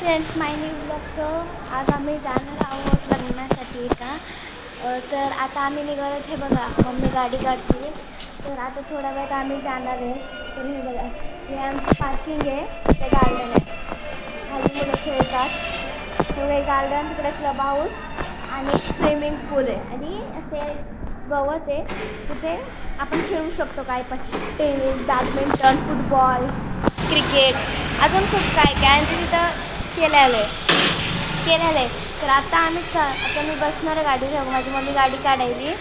Friends, माय new blog. आज आम्ही जाणार आहोत लग्नासाठी का. तर आता आम्ही निघालोत. हे बघा, मम्मी गाडी काढते. तर आता थोड्या वेळात आम्ही जाणार आहे. तर हे बघा, हे आमचं पार्किंग आहे. ते गार्डन आहे, खाली मुलं खेळतात. हे गार्डन, तिकडे क्लब हाऊस आणि स्विमिंग पूल आहे आणि असे गवत आहे. तिथे आपण खेळू शकतो, काय पण टेनिस, बॅडमिंटन, फुटबॉल, क्रिकेट, अजून खूप काय काय आणि तिथं केलेलं आहे. तर आता आता मी बसणार आहे गाडी. माझी मम्मी गाडी काढायली.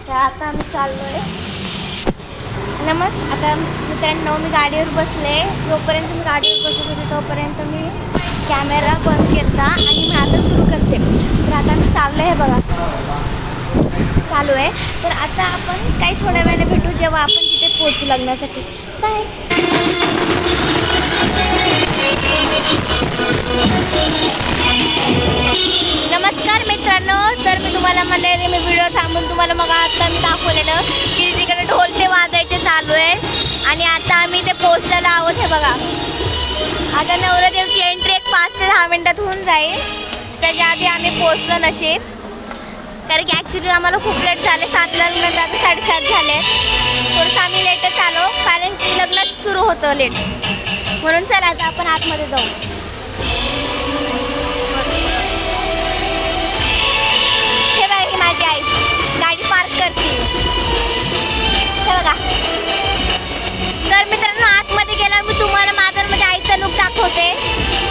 तर आता आम्ही चाललो आहे. आता मित्रांनो, मी गाडीवर बसले. जोपर्यंत मी गाडीवर बसत होते तोपर्यंत मी कॅमेरा बंद केला आणि मी आता सुरू करते. तर आता मी चाललो आहे, बघा चालू आहे. तर आता आपण काही थोड्या वेळाने भेटू जेव्हा आपण तिथे पोहोचू लग्नासाठी. बाय. नमस्कार मित्रांनो. तर मी तुम्हाला मी व्हिडिओ थांबून तुम्हाला मग आता मी दाखवलेलं की तिकडे ढोल ते वाजायचे चालू आहे आणि आता आम्ही ते पोहोचलेलो आहोत. हे बघा, आता नवरदेवची एंट्री एक 5 ते 10 मिनिटात होऊन जाईल. त्याच्या आधी आम्ही पोहोचलो नशीब, कारण की ॲक्च्युली आम्हाला खूप लेट झाले. 7ला लग्न, आता 7:30 झाले. थोडंसं आम्ही लेटच आलो कारण की लग्नच सुरू होतं लेट म्हणून. चला आता आपण आतमध्ये जाऊ. हे बघा, की माझी आई गाडी पार्क करते. हे बघा. तर मित्रांनो, आतमध्ये गेला मी तुम्हाला माझा आईचा लुक दाखवते.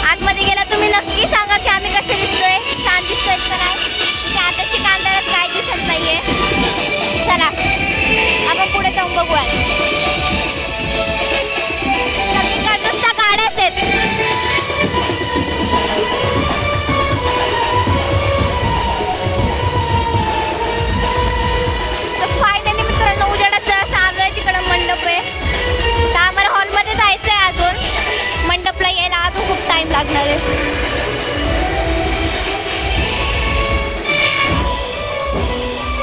आतमध्ये गेला तुम्ही नक्की सांगा की आम्ही कसे दिसतोय, छान दिसतोय का नाही. आता शिकांदरात काय दिसत नाहीये. चला आपण पुढे जाऊन बघूया. नुसता गाड्याच आहेत. तर फायनली मित्रांनो, उजेडात जरा आलो आहे. तिकडं मंडप आहे. तर आम्हाला हॉलमध्ये जायचं आहे. अजून मंडपला यायला अजून खूप टाईम लागणार आहे.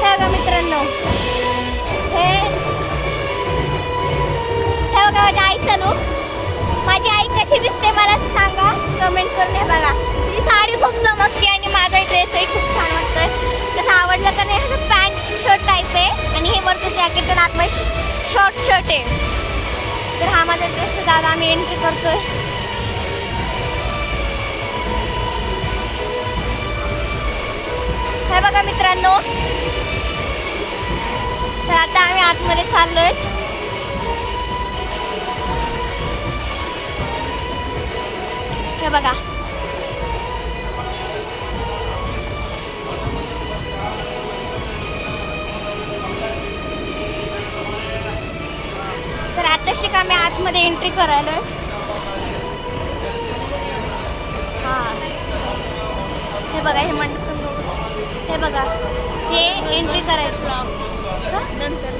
बघा मित्रांनो, हे बघा माझ्या आईचं लूक. माझी आई कशी दिसते मला सांगा कमेंट करून. हे बघा, तिची साडी खूप चमकते आणि माझा ड्रेसही खूप छान वाटतोय. कसं आवडलं का नाही. असं पॅन्ट शर्ट टाईप आहे आणि हे वरचं जॅकेट आणि आतमध्ये शॉर्ट शर्ट आहे. तर हा माझा ड्रेस. दादा आम्ही एंट्री करतोय. हे बघा मित्रांनो, तर आता आम्ही आतमध्ये चाललोय. हे बघा, तर आताशी का आम्ही आतमध्ये एंट्री करायला. हां, हे बघा, हे मंडप. हे बघा, हे एंट्री करायचं नंतर.